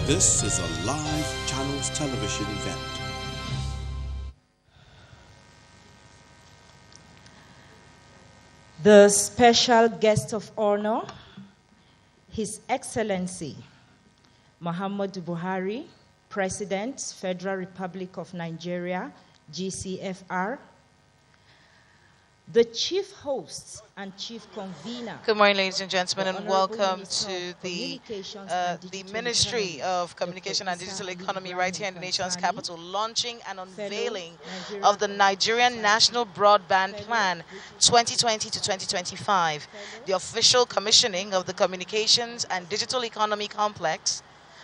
This is a live Channels television event. The special guest of honor, His Excellency Muhammadu Buhari, President, Federal Republic of Nigeria, GCFR, the chief host and chief convener. Good morning, ladies and gentlemen, and welcome to the Ministry of Communication and Digital Economy right here in the nation's capital, launching and unveiling of the Nigerian National Broadband Plan 2020 to 2025, the official commissioning of the Communications and Digital Economy Complex,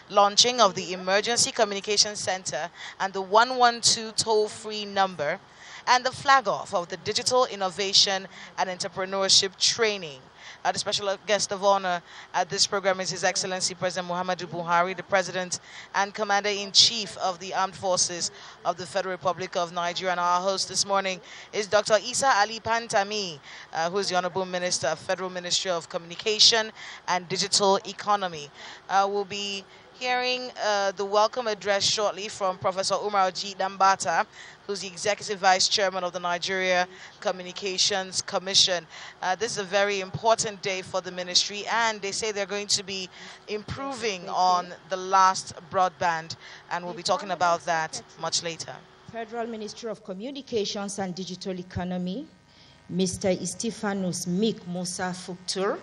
launching of the Emergency Communications Center and the 112 toll-free number, and the flag-off of the Digital Innovation and Entrepreneurship Training. The special guest of honor at this program is His Excellency President Muhammadu Buhari, the President and Commander-in-Chief of the Armed Forces of the Federal Republic of Nigeria. And our host this morning is Dr. Isa Ali Pantami, who is the Honorable Minister of Federal Ministry of Communication and Digital Economy. We'll be hearing the welcome address shortly from Professor Umar G. Dambata, who's the Executive Vice Chairman of the Nigeria Communications Commission. This is a very important day for the ministry, and they say they're going to be improving on the last broadband, and we'll be talking about that much later. Federal Ministry of Communications and Digital Economy, Mr. Stephanus Mik Musa Fuktur.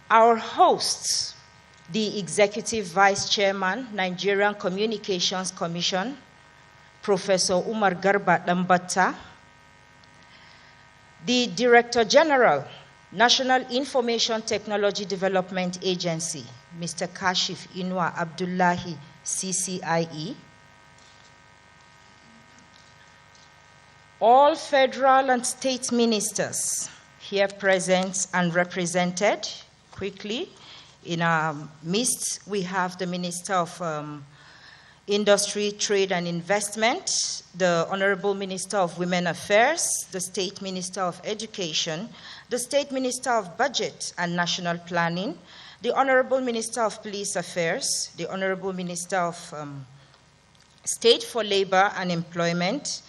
Our hosts, the Executive Vice Chairman, Nigerian Communications Commission, Professor Umar Garba Dambata, the Director General, National Information Technology Development Agency, Mr. Kashif Inwa Abdullahi, CCIE, all federal and state ministers here present and represented. Quickly, in our midst, we have the Minister of Industry, Trade and Investment, the Honorable Minister of Women Affairs, the State Minister of Education, the State Minister of Budget and National Planning, the Honorable Minister of Police Affairs, the Honorable Minister of State for Labor and Employment,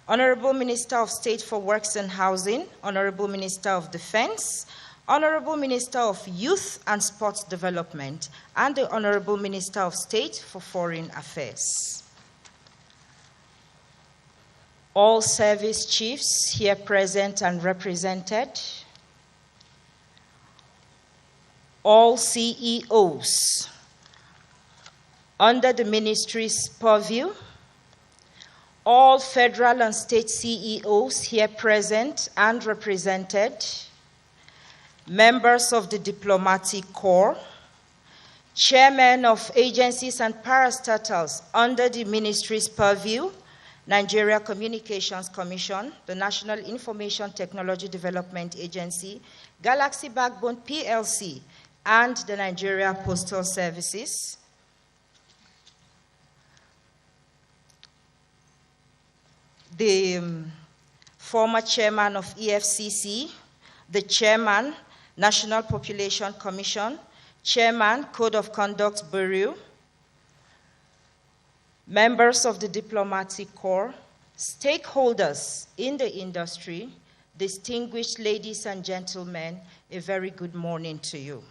Honorable Minister of State for Works and Housing, Honorable Minister of Defense, Honorable Minister of Youth and Sports Development, and the Honorable Minister of State for Foreign Affairs. All service chiefs here present and represented, all CEOs under the ministry's purview, all federal and state CEOs here present and represented, members of the diplomatic corps, chairmen of agencies and parastatals under the ministry's purview, Nigeria Communications Commission, the National Information Technology Development Agency, Galaxy Backbone PLC, and the Nigeria Postal Services, the former chairman of EFCC, the chairman, National Population Commission, Chairman, Code of Conduct Bureau, members of the diplomatic corps, stakeholders in the industry, distinguished ladies and gentlemen, a very good morning to you.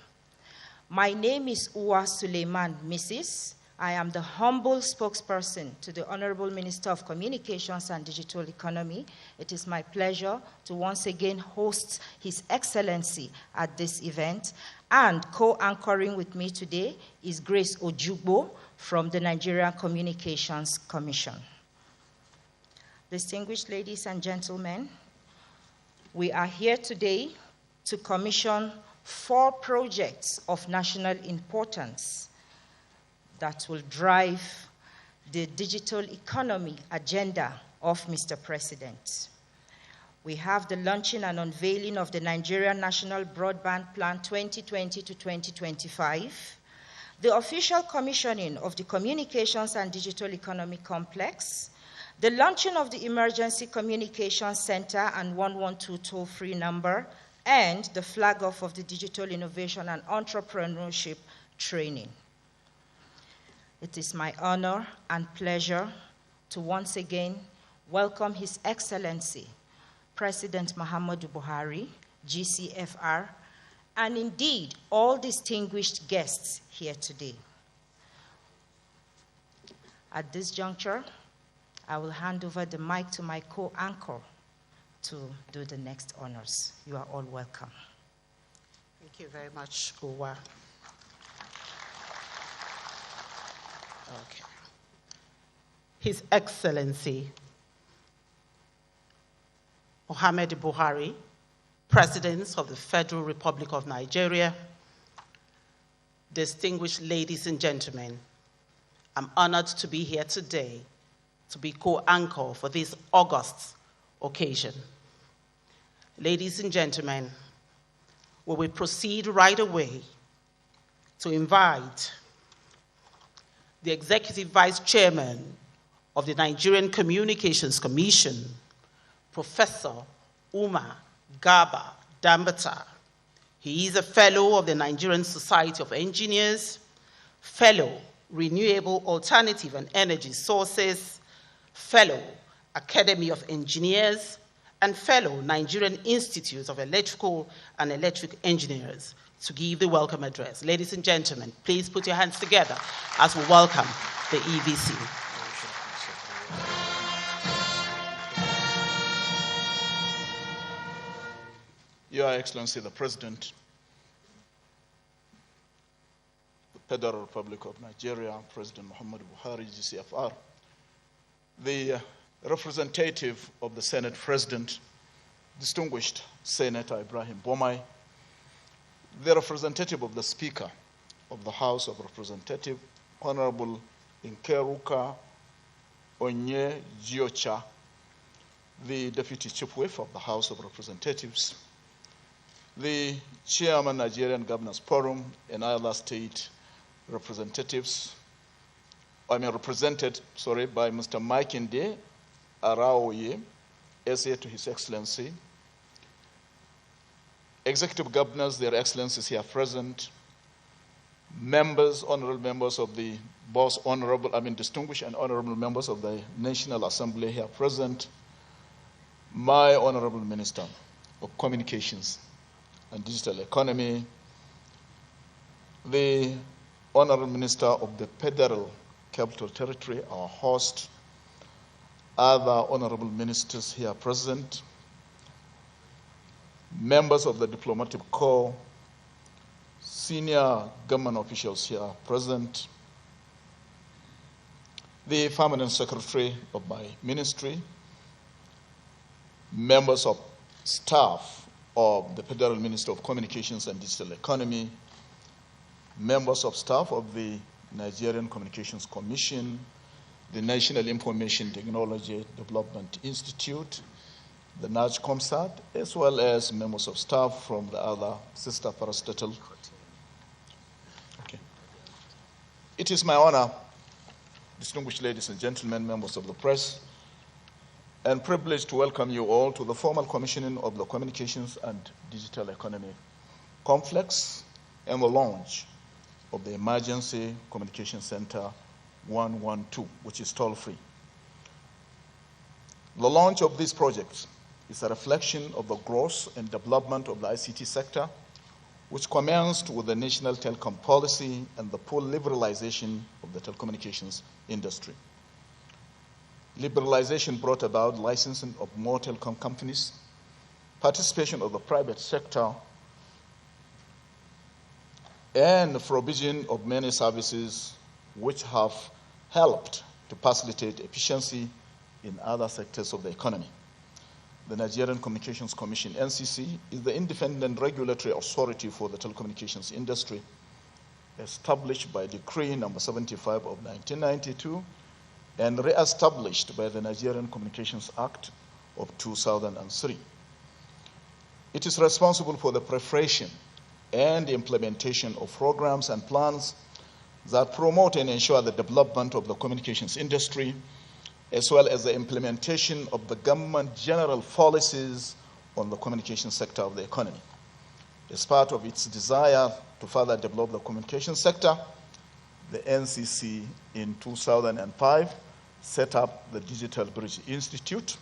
My name is Uwa Suleiman Mrs. I am the humble spokesperson to the Honorable Minister of Communications and Digital Economy. It is my pleasure to once again host His Excellency at this event. And co-anchoring with me today is Grace Ojugbo from the Nigerian Communications Commission. Distinguished ladies and gentlemen, we are here today to commission 4 projects of national importance that will drive the digital economy agenda of Mr. President. We have the launching and unveiling of the Nigerian National Broadband Plan 2020 to 2025, the official commissioning of the Communications and Digital Economy Complex, the launching of the Emergency Communications Center and 112 toll-free number, and the flag-off of the Digital Innovation and Entrepreneurship training. It is my honor and pleasure to once again welcome His Excellency, President Muhammadu Buhari, GCFR, and indeed all distinguished guests here today. At this juncture, I will hand over the mic to my co-anchor to do the next honors. You are all welcome. Thank you very much, Uwa. Okay. His Excellency Muhammadu Buhari, President of the Federal Republic of Nigeria, distinguished ladies and gentlemen, I'm honored to be here today to be co-anchor for this august occasion. Ladies and gentlemen, we will proceed right away to invite the Executive Vice Chairman of the Nigerian Communications Commission, Professor Umar Garba Dambata. He is a fellow of the Nigerian Society of Engineers, fellow Renewable Alternative and Energy Sources, fellow Academy of Engineers, and fellow Nigerian Institute of Electrical and Electric Engineers to give the welcome address. Ladies and gentlemen, please put your hands together as we welcome the EVC. Your Excellency, the President, the Federal Republic of Nigeria, President Muhammadu Buhari, GCFR, the representative of the Senate President, distinguished Senator Ibrahim Bomai, the representative of the Speaker of the House of Representatives, Honorable Nkeruka Onye Giocha, the Deputy Chief Whip of the House of Representatives, the Chairman Nigerian Governors Forum, and other state representatives, represented by Mr. Makinde Araoye, SA to His Excellency, Executive Governors, their Excellencies here present, members, honorable members of the distinguished and honorable members of the National Assembly here present, my Honorable Minister of Communications and Digital Economy, the Honorable Minister of the Federal Capital Territory, our host, other honorable ministers here present, members of the Diplomatic Corps, senior government officials here present, the Permanent Secretary of my ministry, members of staff of the Federal Ministry of Communications and Digital Economy, members of staff of the Nigerian Communications Commission, the National Information Technology Development Institute, the NAGCOMSAT, as well as members of staff from the other sister parastatal. Okay. It is my honor, distinguished ladies and gentlemen, members of the press, and privilege to welcome you all to the formal commissioning of the Communications and Digital Economy Complex and the launch of the Emergency Communication Center 112, which is toll-free. The launch of this project is a reflection of the growth and development of the ICT sector, which commenced with the National Telecom Policy and the full liberalization of the telecommunications industry. Liberalization brought about licensing of more telecom companies, participation of the private sector, and the provision of many services which have helped to facilitate efficiency in other sectors of the economy. The Nigerian Communications Commission, NCC, is the independent regulatory authority for the telecommunications industry, established by Decree number 75 of 1992 and re-established by the Nigerian Communications Act of 2003. It is responsible for the preparation and the implementation of programs and plans that promote and ensure the development of the communications industry, as well as the implementation of the government general policies on the communication sector of the economy. As part of its desire to further develop the communication sector, the NCC in 2005 set up the Digital Bridge Institute.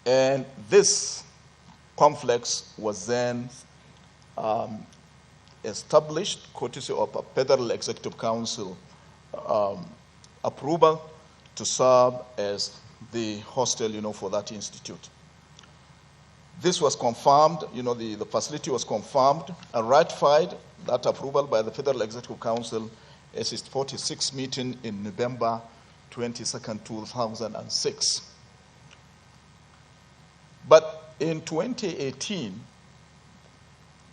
And this complex was then established, courtesy of a Federal Executive Council approval, to serve as the hostel, for that institute. This was confirmed, the facility was confirmed and ratified, that approval by the Federal Executive Council at its 46th meeting in November 22nd, 2006. But in 2018,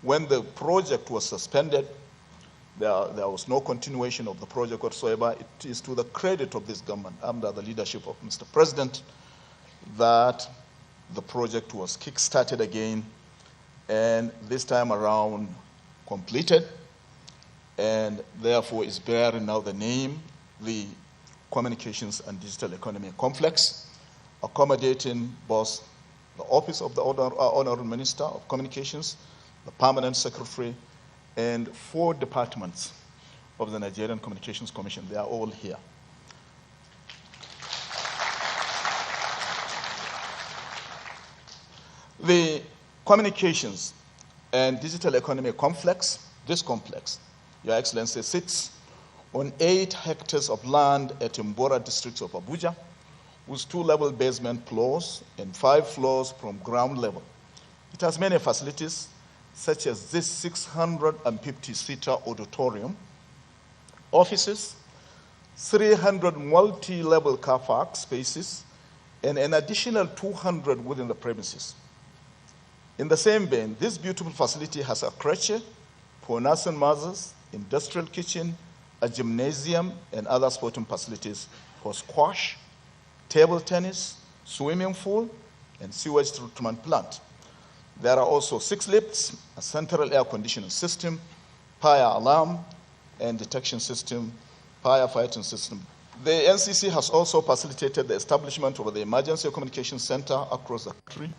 when the project was suspended, there was no continuation of the project whatsoever. It is to the credit of this government, under the leadership of Mr. President, that the project was kick-started again, and this time around completed, and therefore is bearing now the name, the Communications and Digital Economy Complex, accommodating both the Office of the Honorable Minister of Communications, the Permanent Secretary, and 4 departments of the Nigerian Communications Commission. They are all here. The Communications and Digital Economy Complex, this complex, Your Excellency, sits on 8 hectares of land at Mbora district of Abuja, with 2-level basement floors and 5 floors from ground level. It has many facilities, such as this 650-seater auditorium, offices, 300 multi-level car park spaces, and an additional 200 within the premises. In the same vein, this beautiful facility has a creche for nursing mothers, industrial kitchen, a gymnasium, and other sporting facilities for squash, table tennis, swimming pool, and sewage treatment plant. There are also 6 lifts, a central air conditioning system, fire alarm and detection system, firefighting system. The NCC has also facilitated the establishment of the Emergency Communication Center across the country.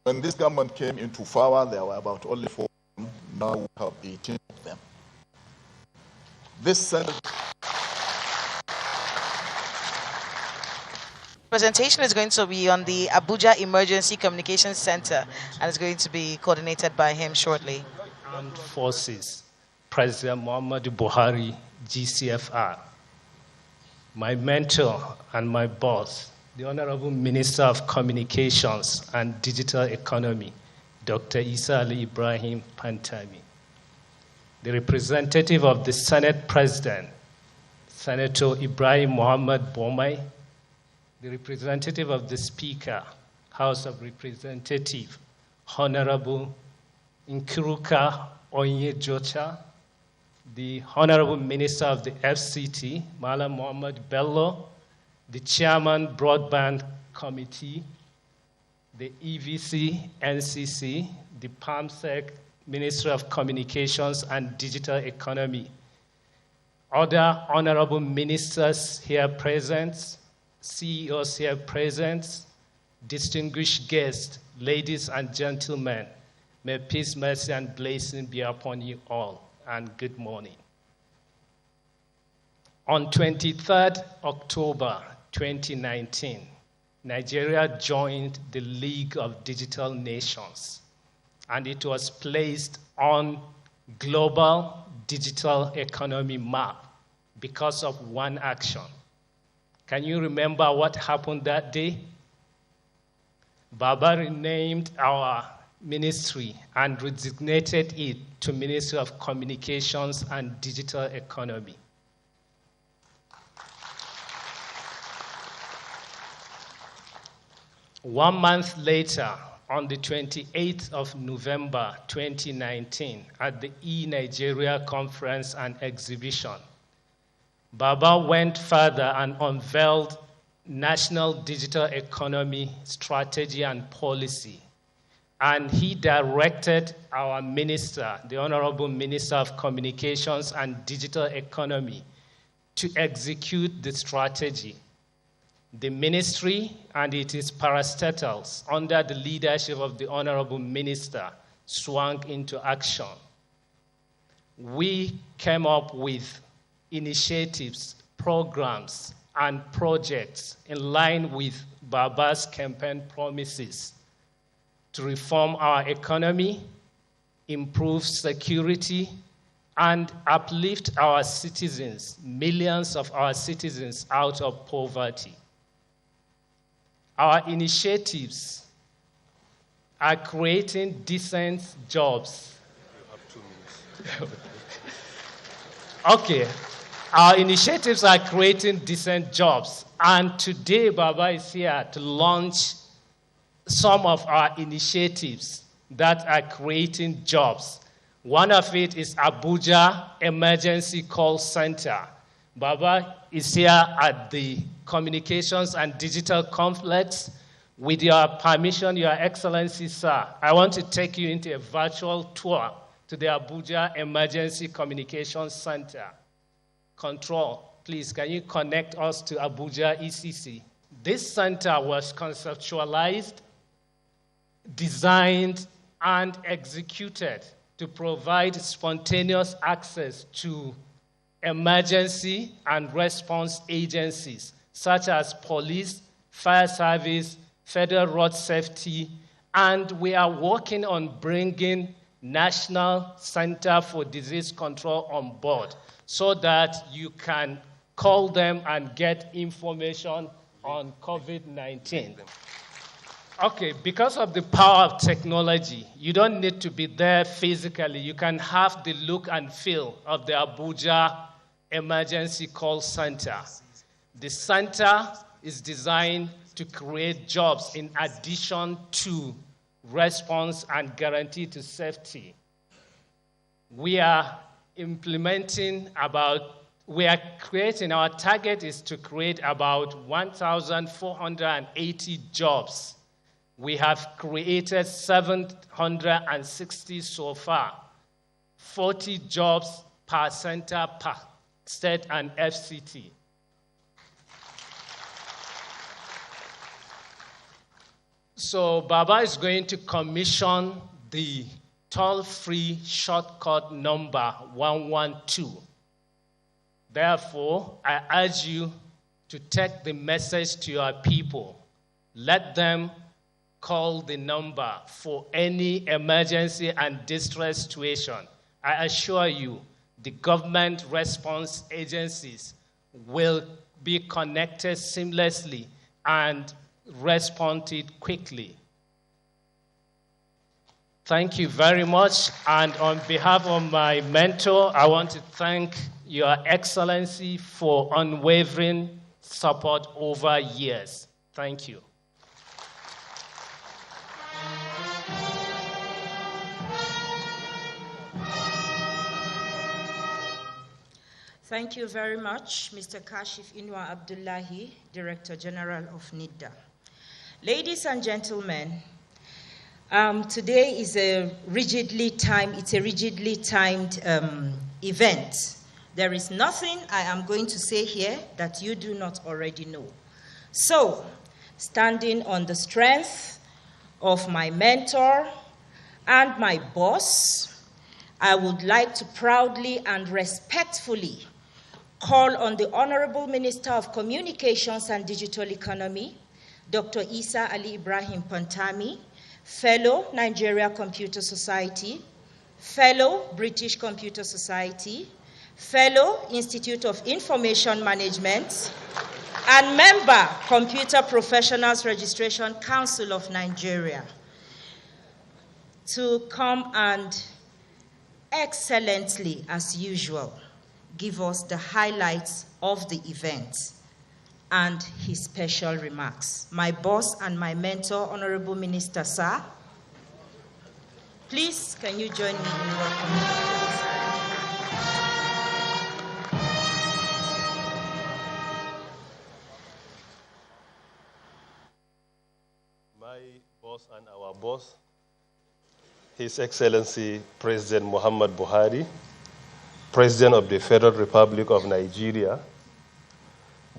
When this government came into power, there were about only 4. Now we have 18 of them. This center. Presentation is going to be on the Abuja Emergency Communications Center, and it's going to be coordinated by him shortly. Armed Forces, President Muhammadu Buhari, GCFR. My mentor and my boss, the Honorable Minister of Communications and Digital Economy, Dr. Isa Ali Ibrahim Pantami. The representative of the Senate President, Senator Ibrahim Muhammad Bomai. The representative of the Speaker, House of Representatives, Honorable Nkiruka Onyejocha. The Honorable Minister of the FCT, Malam Muhammad Bello. The Chairman, Broadband Committee, the EVC, NCC, the PAMSEC, Ministry of Communications and Digital Economy, other honorable ministers here present, CEOs here present, distinguished guests, ladies and gentlemen, may peace, mercy, and blessing be upon you all, and good morning. On 23rd October 2019, Nigeria joined the League of Digital Nations, and it was placed on global digital economy map because of one action. Can you remember what happened that day? Baba renamed our ministry and redesignated it to Ministry of Communications and Digital Economy. One month later, on the 28th of November 2019, at the E-Nigeria Conference and Exhibition, Baba went further and unveiled National Digital Economy Strategy and Policy. And he directed our minister, the Honorable Minister of Communications and Digital Economy, to execute the strategy. The ministry and its parastatals, under the leadership of the Honorable Minister, swung into action. We came up with initiatives, programs, and projects in line with Baba's campaign promises to reform our economy, improve security, and uplift our citizens, millions of our citizens, out of poverty. Our initiatives are creating decent jobs. You have 2 minutes. Okay. Our initiatives are creating decent jobs, and today Baba is here to launch some of our initiatives that are creating jobs. One of it is Abuja Emergency Call Center. Baba is here at the Communications and Digital Complex. With your permission, Your Excellency, sir, I want to take you into a virtual tour to the Abuja Emergency Communications Center. Control, please, can you connect us to Abuja ECC? This center was conceptualized, designed, and executed to provide spontaneous access to emergency and response agencies such as police, fire service, federal road safety, and we are working on bringing National Center for Disease Control on board so that you can call them and get information on COVID-19. Okay, because of the power of technology, you don't need to be there physically. You can have the look and feel of the Abuja Emergency Call Center. The center is designed to create jobs in addition to response and guarantee to safety. We are creating, our target is to create about 1,480 jobs. We have created 760 so far, 40 jobs per center per state and FCT. So Baba is going to commission the toll-free shortcut number 112. Therefore, I urge you to take the message to your people. Let them call the number for any emergency and distress situation. I assure you, the government response agencies will be connected seamlessly and respond to it quickly. Thank you very much. And on behalf of my mentor, I want to thank Your Excellency for unwavering support over years. Thank you. Thank you very much, Mr. Kashif Inwa Abdullahi, Director General of NIDA. Ladies and gentlemen, today is a rigidly timed event. There is nothing I am going to say here that you do not already know. So, standing on the strength of my mentor and my boss, I would like to proudly and respectfully call on the Honorable Minister of Communications and Digital Economy, Dr. Isa Ali Ibrahim Pantami, Fellow Nigeria Computer Society, Fellow British Computer Society, Fellow Institute of Information Management, and Member Computer Professionals Registration Council of Nigeria, to come and excellently, as usual, give us the highlights of the event and his special remarks. My boss and my mentor, Honorable Minister, sir, please, can you join me in welcoming? My boss and our boss, His Excellency President Muhammad Buhari, President of the Federal Republic of Nigeria,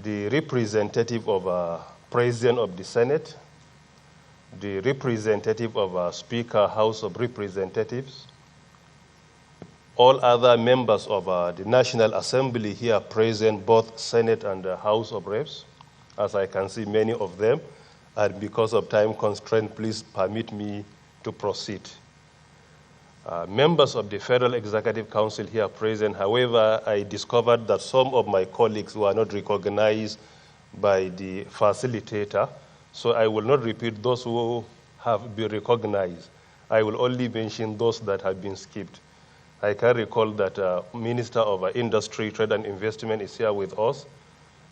the representative of President of the Senate, the representative of our Speaker, House of Representatives, all other members of the National Assembly here present, both Senate and the House of Reps, as I can see many of them, and because of time constraint, please permit me to proceed. Members of the Federal Executive Council here present, however, I discovered that some of my colleagues were not recognized by the facilitator, so I will not repeat those who have been recognized. I will only mention those that have been skipped. I can recall that Minister of Industry, Trade and Investment is here with us,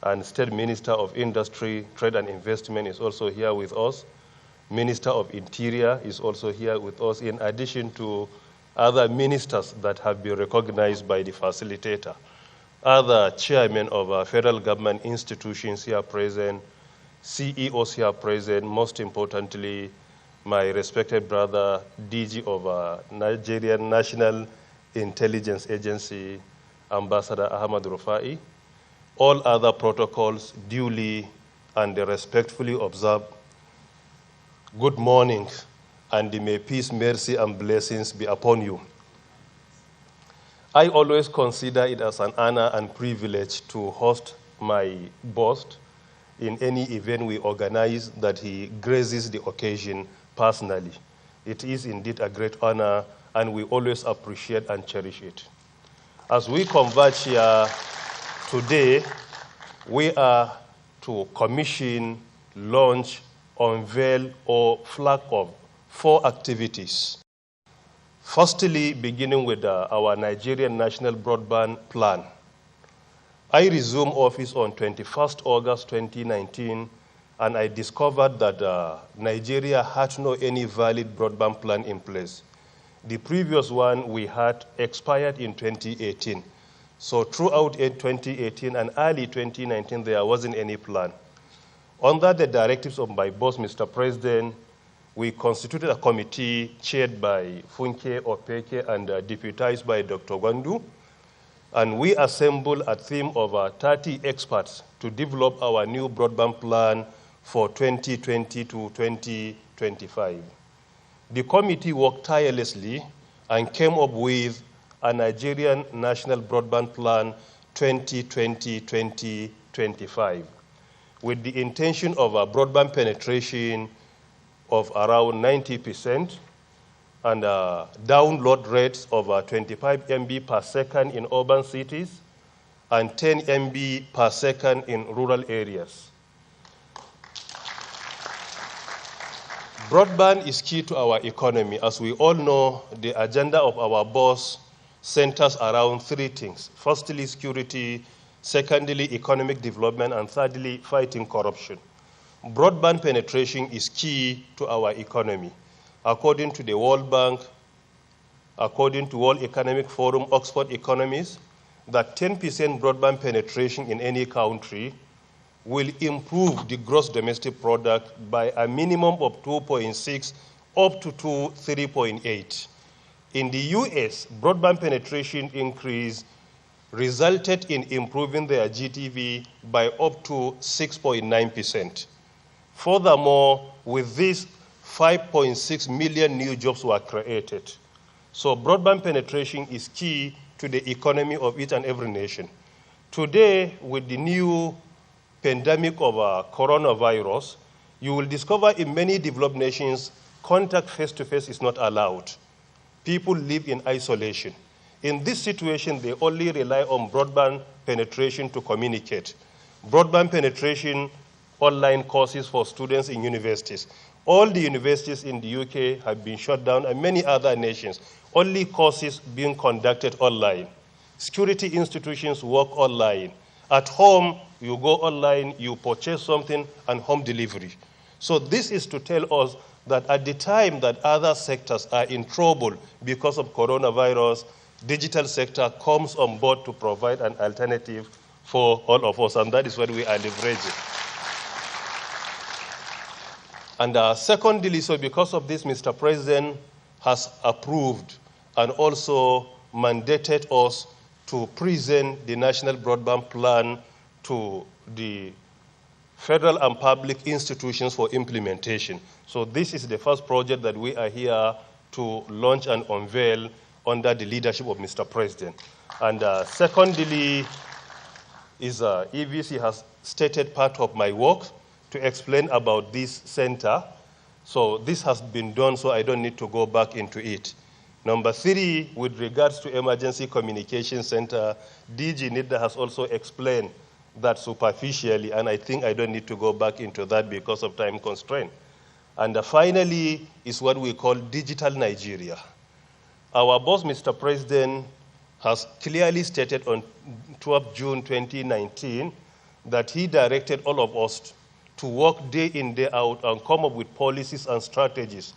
and State Minister of Industry, Trade and Investment is also here with us. Minister of Interior is also here with us, in addition to other ministers that have been recognized by the facilitator. Other chairmen of federal government institutions here present, CEOs here present, most importantly, my respected brother, DG of Nigerian National Intelligence Agency, Ambassador Ahmad Rufai, all other protocols duly and respectfully observed. Good morning, and may peace, mercy, and blessings be upon you. I always consider it as an honor and privilege to host my boss in any event we organize that he graces the occasion personally. It is indeed a great honor, and we always appreciate and cherish it. As we converge here today, we are to commission, launch, unveil, or flag off 4 activities. Firstly, beginning with our Nigerian National Broadband Plan. I resumed office on 21st August 2019, and I discovered that Nigeria had no any valid broadband plan in place. The previous one we had expired in 2018. So throughout 2018 and early 2019, there wasn't any plan. Under the directives of my boss, Mr. President, we constituted a committee chaired by Funke Opeke and deputized by Dr. Gwandu, and we assembled a team of 30 experts to develop our new broadband plan for 2020 to 2025. The committee worked tirelessly and came up with a Nigerian National Broadband Plan 2020-2025 with the intention of a broadband penetration of around 90% and download rates of 25 MB per second in urban cities and 10 MB per second in rural areas. Broadband is key to our economy. As we all know, the agenda of our boss centers around 3 things. Firstly, security. Secondly, economic development. And thirdly, fighting corruption. Broadband penetration is key to our economy. According to the World Bank, according to World Economic Forum, Oxford Economists, that 10% broadband penetration in any country will improve the gross domestic product by a minimum of 2.6 up to 3.8. In the US, broadband penetration increase resulted in improving their GDP by up to 6.9%. Furthermore, with this, 5.6 million new jobs were created. So broadband penetration is key to the economy of each and every nation. Today, with the new pandemic of coronavirus, you will discover in many developed nations, contact face-to-face is not allowed. People live in isolation. In this situation, they only rely on broadband penetration to communicate. Broadband penetration, online courses for students in universities. All the universities in the UK have been shut down, and many other nations. Only courses being conducted online. Security institutions work online. At home, you go online, you purchase something, and home delivery. So this is to tell us that at the time that other sectors are in trouble because of coronavirus, digital sector comes on board to provide an alternative for all of us, and that is what we are leveraging. And secondly, so because of this, Mr. President has approved and also mandated us to present the National Broadband Plan to the federal and public institutions for implementation. So this is the first project that we are here to launch and unveil under the leadership of Mr. President. And secondly, EVC has stated part of my work to explain about this center. So this has been done, so I don't need to go back into it. Number 3, with regards to Emergency Communication Center, DG NIDA has also explained that superficially, and I think I don't need to go back into that because of time constraint. And finally is what we call Digital Nigeria. Our boss, Mr. President, has clearly stated on 12 June 2019 that he directed all of us to work day in, day out and come up with policies and strategies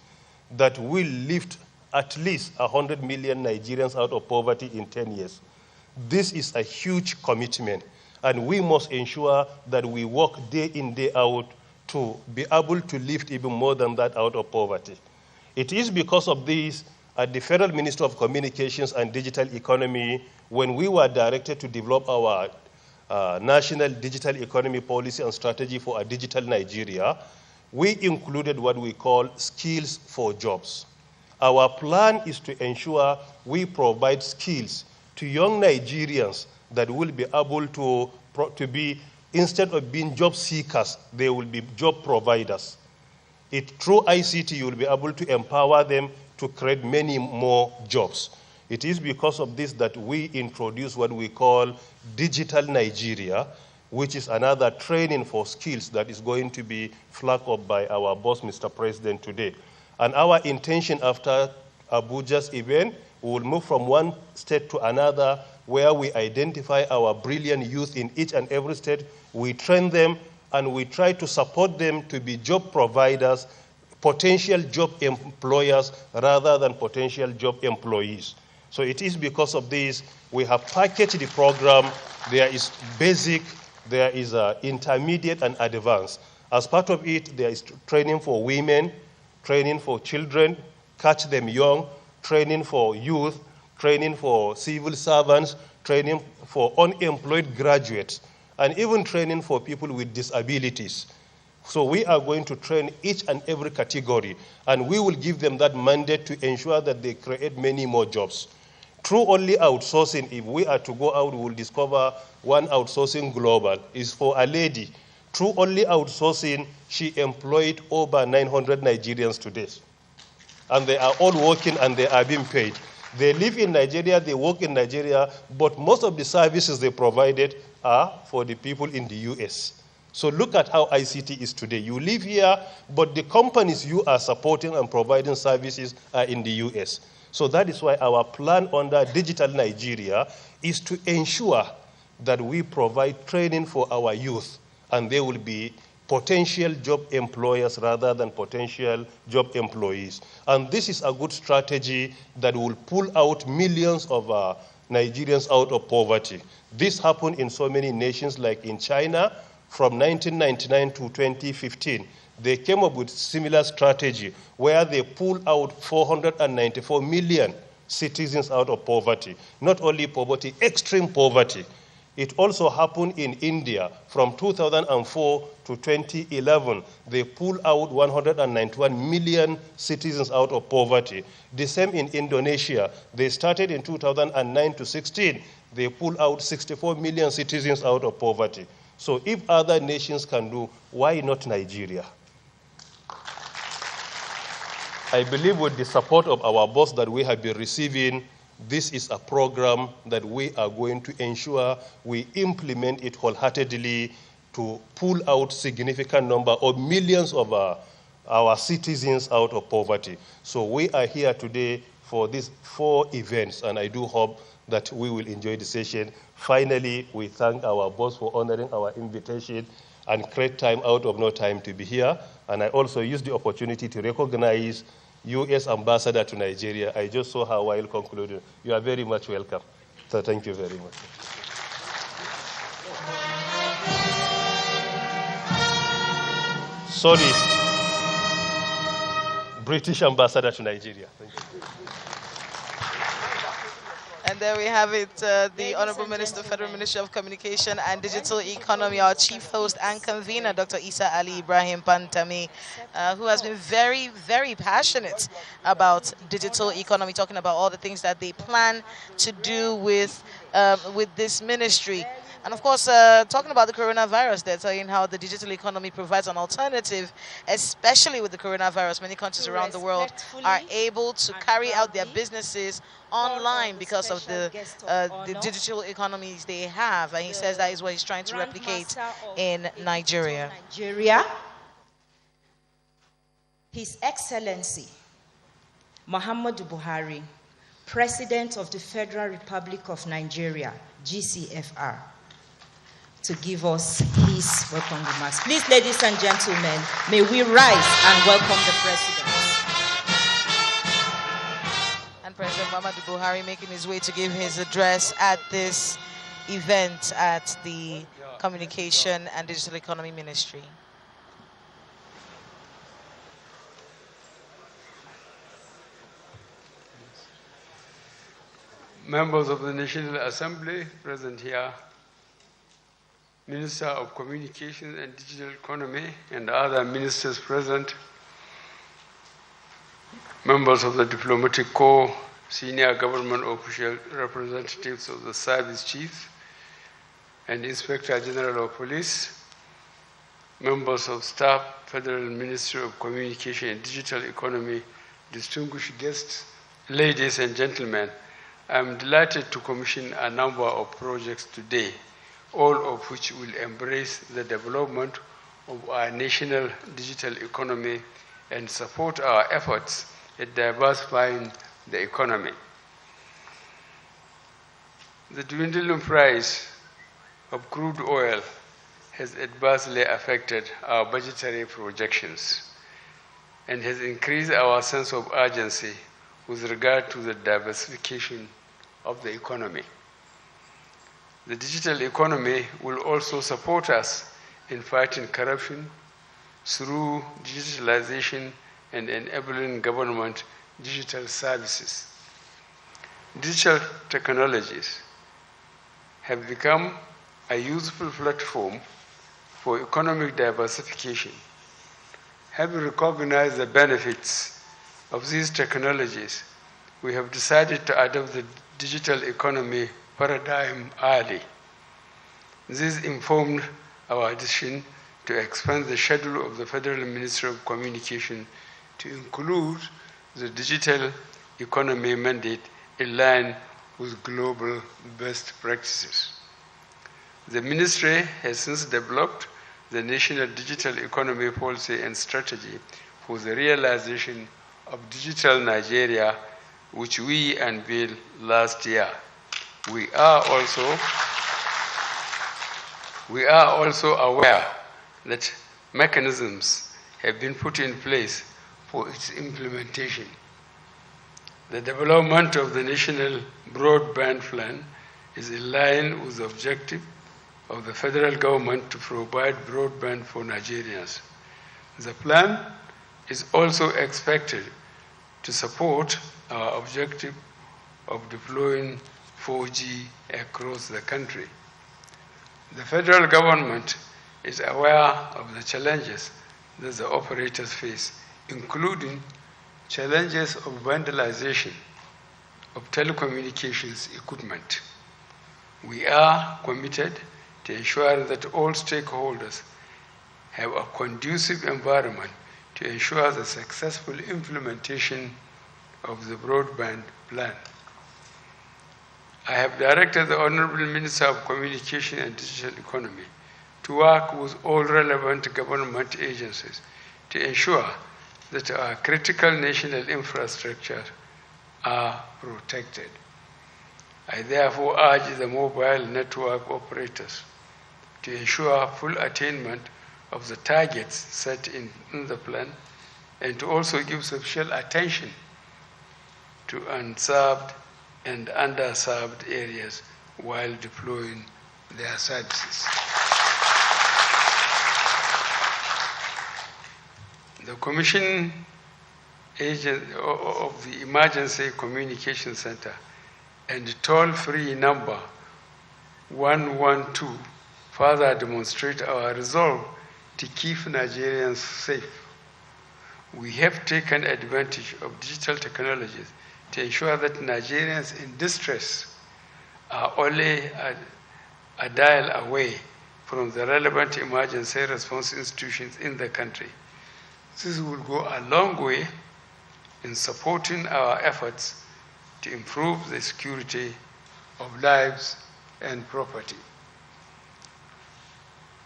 that will lift at least 100 million Nigerians out of poverty in 10 years. This is a huge commitment, and we must ensure that we work day in, day out to be able to lift even more than that out of poverty. It is because of this, at the Federal Ministry of Communications and Digital Economy, when we were directed to develop our National Digital Economy Policy and Strategy for a Digital Nigeria, we included what we call skills for jobs. Our plan is to ensure we provide skills to young Nigerians that will be able to be, instead of being job seekers, they will be job providers. Through ICT, you will be able to empower them to create many more jobs. It is because of this that we introduce what we call Digital Nigeria, which is another training for skills that is going to be flagged up by our boss, Mr. President, today. And our intention after Abuja's event, we will move from one state to another where we identify our brilliant youth in each and every state, we train them, and we try to support them to be job providers, potential job employers, rather than potential job employees. So it is because of this, we have packaged the program. There is basic, there is intermediate and advanced. As part of it, there is training for women, training for children, catch them young, training for youth, training for civil servants, training for unemployed graduates, and even training for people with disabilities. So we are going to train each and every category, and we will give them that mandate to ensure that they create many more jobs. Through only outsourcing, if we are to go out, we will discover one outsourcing global is for a lady. Through only outsourcing, she employed over 900 Nigerians today. And they are all working and they are being paid. They live in Nigeria, they work in Nigeria, but most of the services they provided are for the people in the US. So look at how ICT is today. You live here, but the companies you are supporting and providing services are in the US. So that is why our plan under Digital Nigeria is to ensure that we provide training for our youth, and they will be potential job employers rather than potential job employees. And this is a good strategy that will pull out millions of Nigerians out of poverty. This happened in so many nations, like in China, from 1999 to 2015. They came up with similar strategy where they pulled out 494 million citizens out of poverty. Not only poverty, extreme poverty. It also happened in India from 2004 to 2011. They pulled out 191 million citizens out of poverty. The same in Indonesia. They started in 2009 to 16. They pulled out 64 million citizens out of poverty. So if other nations can do, why not Nigeria? I believe with the support of our boss that we have been receiving, this is a program that we are going to ensure we implement it wholeheartedly to pull out significant number of millions of our citizens out of poverty. So we are here today for these 4 events, and I do hope that we will enjoy the session. Finally, we thank our boss for honoring our invitation and create time out of no time to be here. And I also use the opportunity to recognize U.S. Ambassador to Nigeria. I just saw her while concluding. You are very much welcome. So thank you very much. Sorry, British Ambassador to Nigeria. Thank you. And there we have it, the Honorable Minister, Federal Ministry of Communication and Digital Economy, our chief host and convener, Dr. Isa Ali Ibrahim Pantami, who has been very, very passionate about digital economy, talking about all the things that they plan to do with this ministry. And of course, talking about the coronavirus, they're telling how the digital economy provides an alternative, especially with the coronavirus. Many countries around the world are able to carry out their businesses online because of the digital economies they have. And he says that is what he's trying to replicate in Nigeria. His Excellency Muhammadu Buhari, President of the Federal Republic of Nigeria, GCFR, to give us his welcome remarks. Please, ladies and gentlemen, may we rise and welcome the President. And President Muhammadu Buhari making his way to give his address at this event at the Communication and Digital Economy Ministry. Members of the National Assembly present here, Minister of Communications and Digital Economy and other ministers present, members of the Diplomatic Corps, senior government official representatives of the service chief and Inspector General of Police, members of staff, Federal Ministry of Communication and Digital Economy, distinguished guests, ladies and gentlemen, I am delighted to commission a number of projects today, all of which will embrace the development of our national digital economy and support our efforts at diversifying the economy. The dwindling price of crude oil has adversely affected our budgetary projections and has increased our sense of urgency with regard to the diversification of the economy. The digital economy will also support us in fighting corruption through digitalization and enabling government digital services. Digital technologies have become a useful platform for economic diversification. Having recognized the benefits of these technologies, we have decided to adopt the digital economy paradigm early. This informed our decision to expand the schedule of the Federal Ministry of Communication to include the digital economy mandate in line with global best practices. The ministry has since developed the National Digital Economy Policy and Strategy for the realization of Digital Nigeria, which we unveiled last year. We are also aware that mechanisms have been put in place for its implementation. The development of the National Broadband Plan is in line with the objective of the federal government to provide broadband for Nigerians. The plan is also expected to support our objective of deploying 4G across the country. The federal government is aware of the challenges that the operators face, including challenges of vandalization of telecommunications equipment. We are committed to ensuring that all stakeholders have a conducive environment to ensure the successful implementation of the broadband plan. I have directed the Honorable Minister of Communication and Digital Economy to work with all relevant government agencies to ensure that our critical national infrastructure are protected. I therefore urge the mobile network operators to ensure full attainment of the targets set in the plan and to also give special attention to unserved and underserved areas while deploying their services. The Commission agent of the Emergency Communication Center and toll-free number 112 further demonstrate our resolve to keep Nigerians safe. We have taken advantage of digital technologies to ensure that Nigerians in distress are only a dial away from the relevant emergency response institutions in the country. This will go a long way in supporting our efforts to improve the security of lives and property.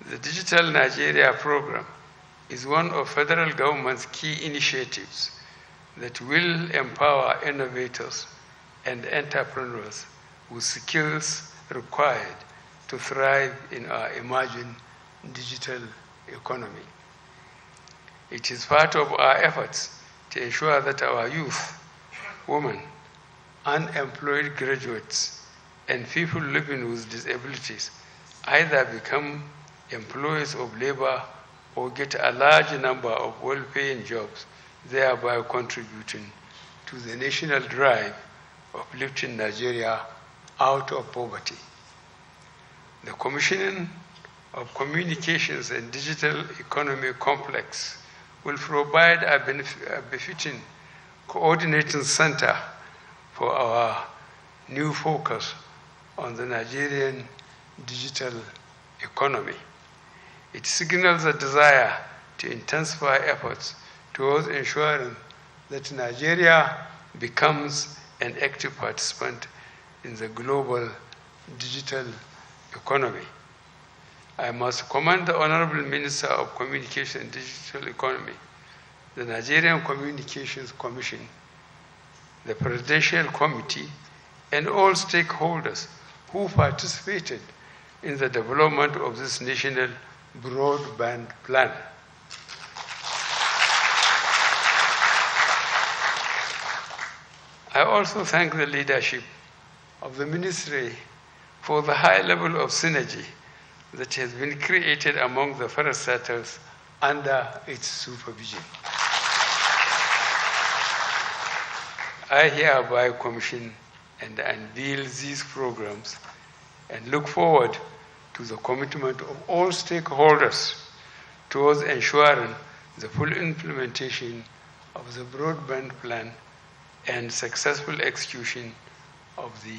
The Digital Nigeria program is one of federal government's key initiatives that will empower innovators and entrepreneurs with skills required to thrive in our emerging digital economy. It is part of our efforts to ensure that our youth, women, unemployed graduates, and people living with disabilities either become employees of labor or get a large number of well-paying jobs, thereby contributing to the national drive of lifting Nigeria out of poverty. The Commissioning of Communications and Digital Economy Complex will provide a befitting coordinating center for our new focus on the Nigerian digital economy. It signals a desire to intensify efforts towards ensuring that Nigeria becomes an active participant in the global digital economy. I must commend the Honorable Minister of Communication and Digital Economy, the Nigerian Communications Commission, the Presidential Committee, and all stakeholders who participated in the development of this national broadband plan. I also thank the leadership of the ministry for the high level of synergy that has been created among the parastatals under its supervision. I hereby commission and unveil these programs and look forward to the commitment of all stakeholders towards ensuring the full implementation of the broadband plan and successful execution of the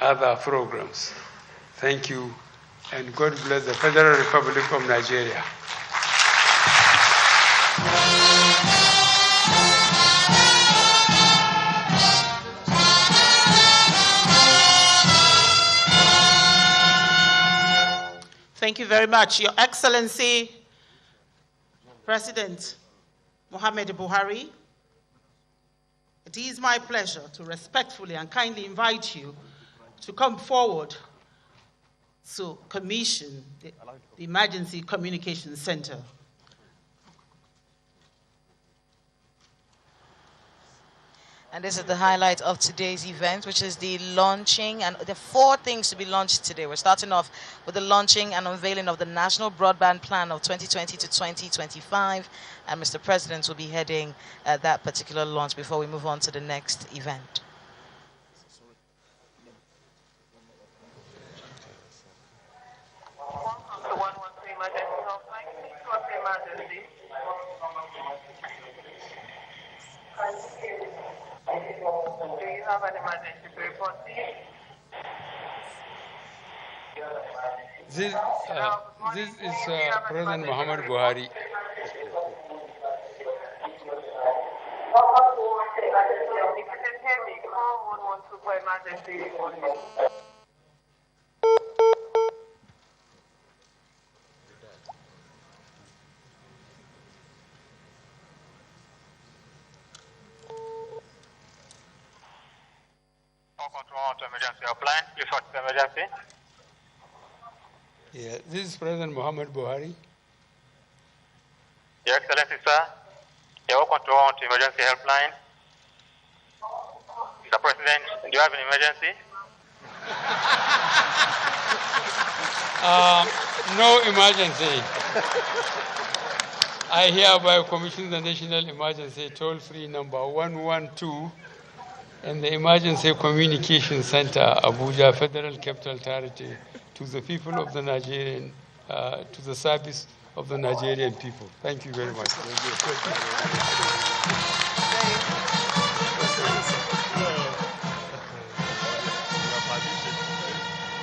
other programs. Thank you, and God bless the Federal Republic of Nigeria. Thank you very much. Your Excellency, President Muhammad Buhari, it is my pleasure to respectfully and kindly invite you to come forward to commission the Emergency Communications Center. And this is the highlight of today's event, which is the launching, and there are 4 things to be launched today. We're starting off with the launching and unveiling of the National Broadband Plan of 2020 to 2025, and Mr. President will be heading that particular launch before we move on to the next event. Do you have an emergency report, please? This is President Muhammad Buhari. If you can hear me, call 112 for emergency report. Control to emergency upline. Please what's the emergency? Yeah, this is President Muhammad Buhari. Your Excellency, sir. Your control to emergency helpline. Mr. President, do you have an emergency? No emergency. I hereby commission the National Emergency toll-free number 112 and the Emergency Communication Center, Abuja, Federal Capital Territory, to the people of the Nigerian, to the service of the Nigerian people. Thank you very much.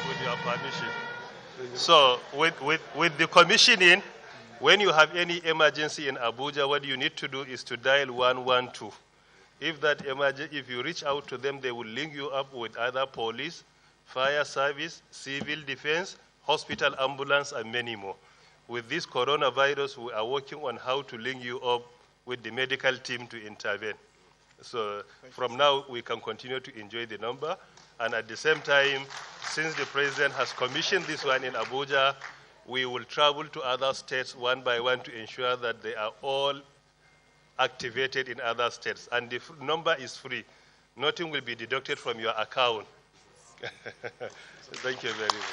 With your permission. So, with the commissioning, when you have any emergency in Abuja, what you need to do is to dial 112. If that if you reach out to them, they will link you up with either police, fire service, civil defense, hospital ambulance, and many more. With this coronavirus, we are working on how to link you up with the medical team to intervene. So from now, we can continue to enjoy the number. And at the same time, since the president has commissioned this one in Abuja, we will travel to other states one by one to ensure that they are all activated in other states. And the number is free. Nothing will be deducted from your account. Thank you very much.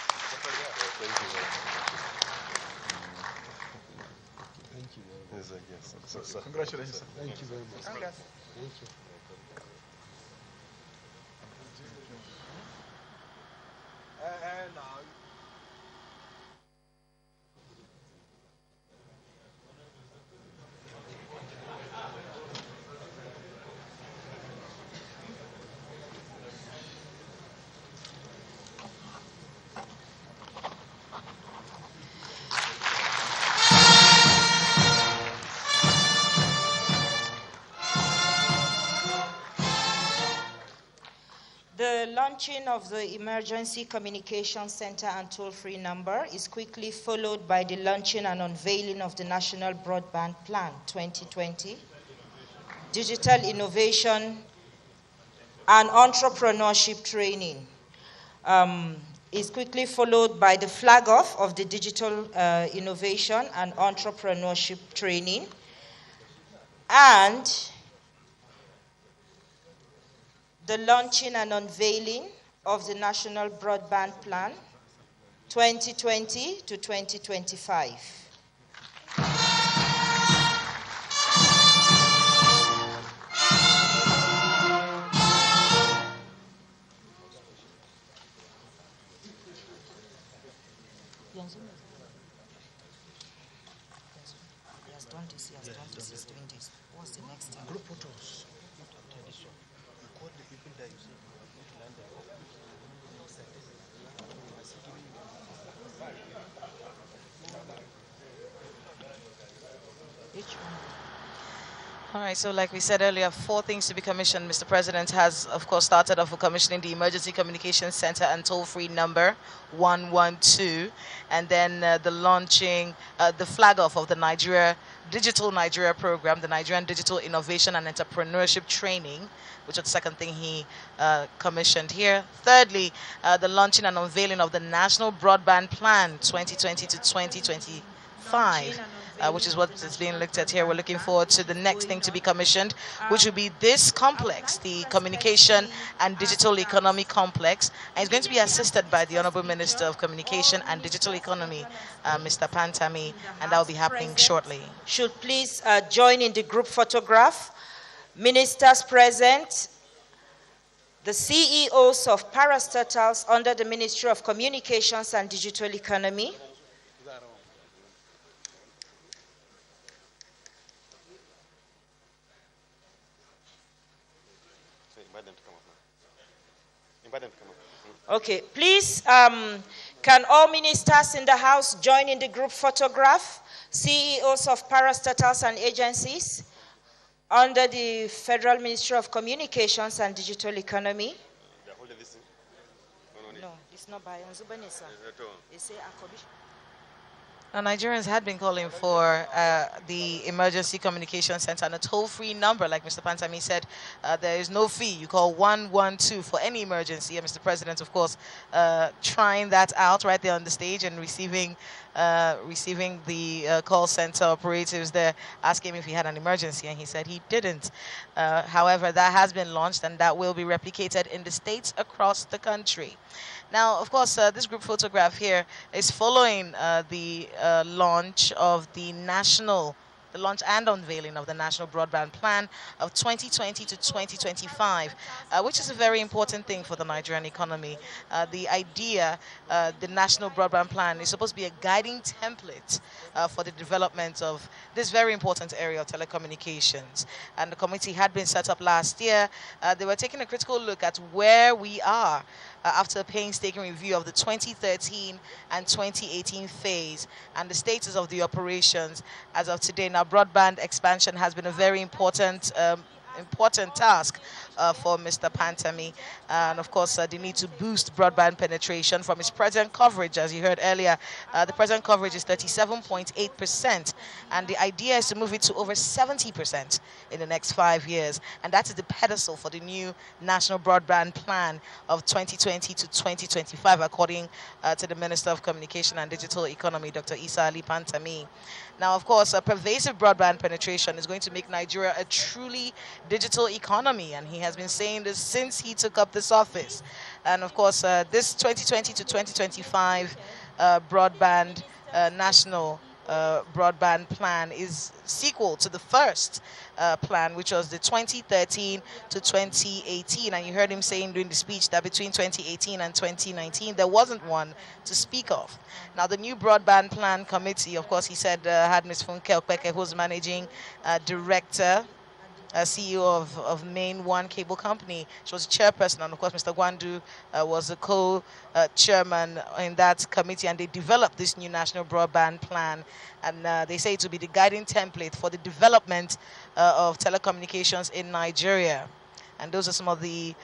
Thank you very much. Thank you very much. Yes. Congratulations. Thank you very much. Thank you. The launching of the Emergency Communication Center and toll-free number is quickly followed by the launching and unveiling of the National Broadband Plan 2020, digital innovation and entrepreneurship training. Is quickly followed by the flag off of the digital innovation and entrepreneurship training, and the launching and unveiling of the National Broadband Plan 2020 to 2025. He has done this, he's doing this. What's the next thing? Group photos. Record the people that you see. All right, so like we said earlier, 4 things to be commissioned. Mr. President has, of course, started off with commissioning the Emergency Communication Center and toll-free number 112, and then the launching, the flag off of the Digital Nigeria program, the Nigerian Digital Innovation and Entrepreneurship Training, which was the second thing he commissioned here. Thirdly, the launching and unveiling of the National Broadband Plan 2020 to 2025. Which is what is being looked at here. We're looking forward to the next thing to be commissioned, which will be this complex, the Communication and Digital Economy Complex. And it's going to be assisted by the Honorable Minister of Communication and Digital Economy, Mr. Pantami, and that will be happening shortly. Should please join in the group photograph. Ministers present, the CEOs of parastatals under the Ministry of Communications and Digital Economy, okay, please, can all ministers in the House join in the group photograph? CEOs of parastatals and agencies under the Federal Ministry of Communications and Digital Economy. No, it's not by Onzubanesa. They say Nigerians had been calling for the Emergency Communication Center and a toll-free number. Like Mr. Pantami said, there is no fee. You call 112 for any emergency. And Mr. President, of course, trying that out right there on the stage and receiving the call center operatives there, asking him if he had an emergency, and he said he didn't. However, that has been launched, and that will be replicated in the states across the country. Now, of course, this group photograph here is following the launch of the National the launch and unveiling of the National Broadband Plan of 2020 to 2025, which is a very important thing for the Nigerian economy. The idea, the National Broadband Plan is supposed to be a guiding template for the development of this very important area of telecommunications. And the committee had been set up last year. They were taking a critical look at where we are after a painstaking review of the 2013 and 2018 phase and the status of the operations as of today. Now, broadband expansion has been a very important task for Mr. Pantami, and of course the need to boost broadband penetration from its present coverage. As you heard earlier, the present coverage is 37.8%, and the idea is to move it to over 70% in the next 5 years, and that is the pedestal for the new National Broadband Plan of 2020 to 2025, according to the Minister of Communication and Digital Economy, Dr. Isa Ali Pantami. Now, of course, a pervasive broadband penetration is going to make Nigeria a truly digital economy, and he has been saying this since he took up this office. And of course, this 2020 to 2025 broadband national broadband plan is sequel to the first plan, which was the 2013 to 2018. And you heard him saying during the speech that between 2018 and 2019, there wasn't one to speak of. Now, the new broadband plan committee, of course, he said had Ms. Funke Okpeke, who's managing director, CEO of Main One Cable Company. She was chairperson, and of course Mr. Gwandu was the co-chairman in that committee, and they developed this new national broadband plan, and they say it will be the guiding template for the development of telecommunications in Nigeria. And those are some of the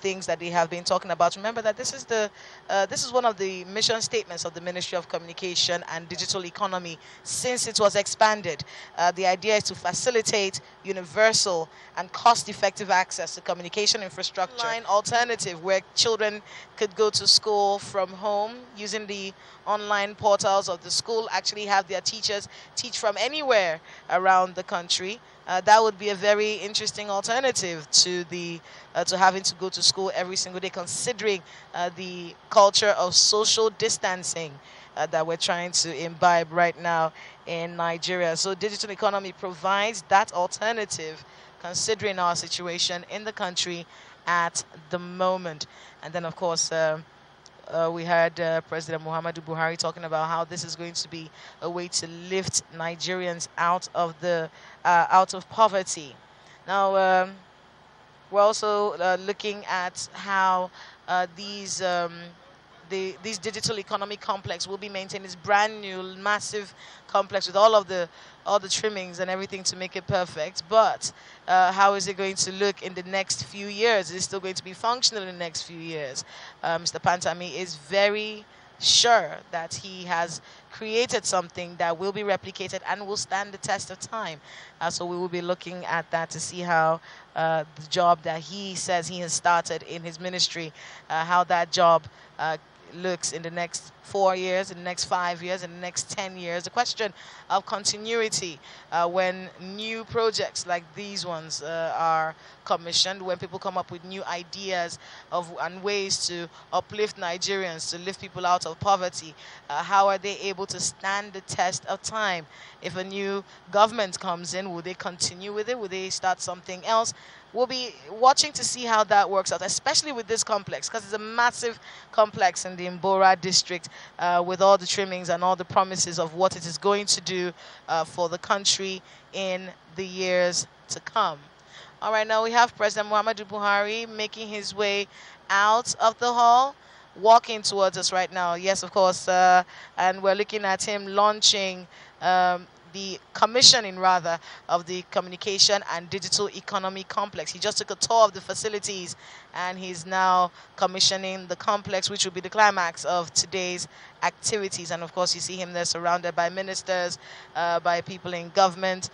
things that they have been talking about. Remember that this is one of the mission statements of the Ministry of Communication and Digital Economy since it was expanded. The idea is to facilitate universal and cost-effective access to communication infrastructure. Online alternative where children could go to school from home using the online portals of the school, actually have their teachers teach from anywhere around the country. That would be a very interesting alternative to the to having to go to school every single day, considering the culture of social distancing that we're trying to imbibe right now in Nigeria. So digital economy provides that alternative, considering our situation in the country at the moment. And then, of course, we heard President Muhammadu Buhari talking about how this is going to be a way to lift Nigerians out of poverty. Now, we're also looking at how these digital economy complex will be maintained. It's brand new, massive complex with all the trimmings and everything to make it perfect. But how is it going to look in the next few years? Is it still going to be functional in the next few years? Mr. Pantami is very sure that he has created something that will be replicated and will stand the test of time. So we will be looking at that to see how the job that he says he has started in his ministry, how that job looks in the next 4 years, in the next 5 years, in the next 10 years. The question of continuity when new projects like these ones are commissioned, when people come up with new ideas and ways to uplift Nigerians, to lift people out of poverty, how are they able to stand the test of time? If a new government comes in, will they continue with it? Will they start something else? We'll be watching to see how that works out, especially with this complex, because it's a massive complex in the Mbora district with all the trimmings and all the promises of what it is going to do for the country in the years to come. All right, now we have President Muhammadu Buhari making his way out of the hall, walking towards us right now. Yes, of course, and we're looking at him launching the commissioning, rather, of the Communication and Digital Economy Complex. He just took a tour of the facilities, and he's now commissioning the complex, which will be the climax of today's activities. And of course, you see him there surrounded by ministers, by people in government,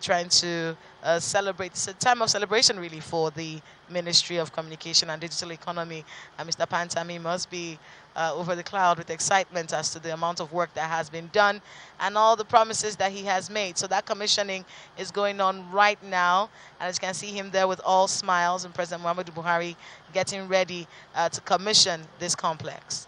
trying to celebrate. It's a time of celebration, really, for the Ministry of Communication and Digital Economy. And Mr. Pantami must be over the cloud with excitement as to the amount of work that has been done and all the promises that he has made. So that commissioning is going on right now, and as you can see him there with all smiles, and President Muhammadu Buhari getting ready to commission this complex.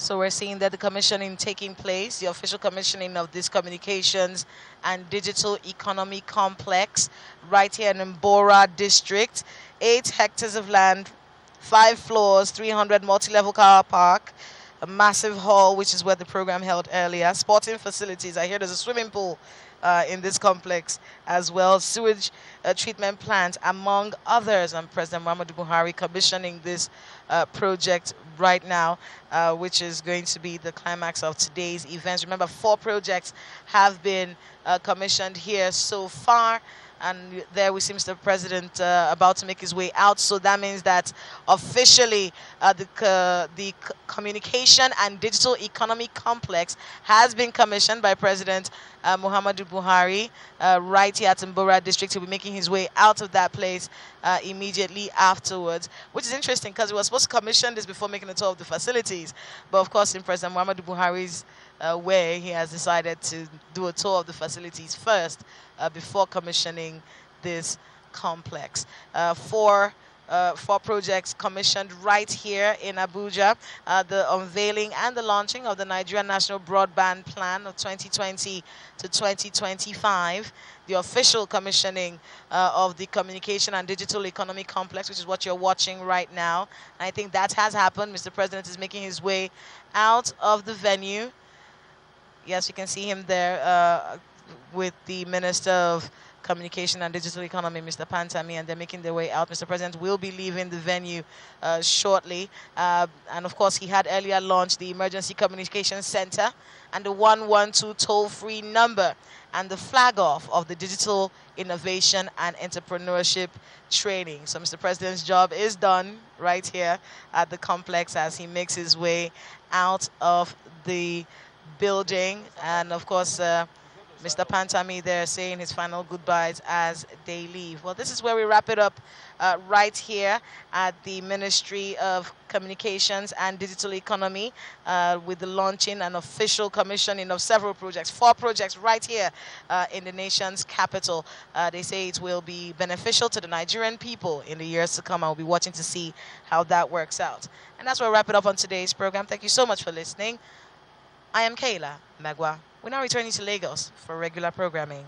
So we're seeing that the commissioning taking place, the official commissioning of this communications and digital economy complex right here in Mbora district. 8 hectares of land, 5 floors, 300 multi-level car park, a massive hall, which is where the program held earlier, sporting facilities. I hear there's a swimming pool in this complex as well, sewage treatment plant, among others. And President Muhammadu Buhari commissioning this project right now, which is going to be the climax of today's events. Remember, 4 projects have been commissioned here so far. And there we see Mr. President about to make his way out. So that means that officially the communication and digital economy complex has been commissioned by President Muhammadu Buhari right here at Mbora district. He'll be making his way out of that place immediately afterwards, which is interesting because he was supposed to commission this before making a tour of the facilities. But of course, in President Muhammadu Buhari's way, he has decided to do a tour of the facilities first before commissioning this complex. 4 projects commissioned right here in Abuja. The unveiling and the launching of the Nigerian National Broadband Plan of 2020 to 2025. The official commissioning of the Communication and Digital Economy Complex, which is what you're watching right now. And I think that has happened. Mr. President is making his way out of the venue. Yes, you can see him there with the Minister of Communication and Digital Economy, Mr. Pantami, and they're making their way out. Mr. President will be leaving the venue shortly. And of course, he had earlier launched the Emergency Communication Center and the 112 toll-free number and the flag off of the Digital Innovation and Entrepreneurship Training. So Mr. President's job is done right here at the complex as he makes his way out of the building. And of course, Mr. Pantami there saying his final goodbyes as they leave. Well, this is where we wrap it up right here at the Ministry of Communications and Digital Economy with the launching and official commissioning of several projects. 4 projects right here in the nation's capital. They say it will be beneficial to the Nigerian people in the years to come. I'll be watching to see how that works out. And that's where we wrap it up on today's program. Thank you so much for listening. I am Kayla Magwa. We're now returning to Lagos for regular programming.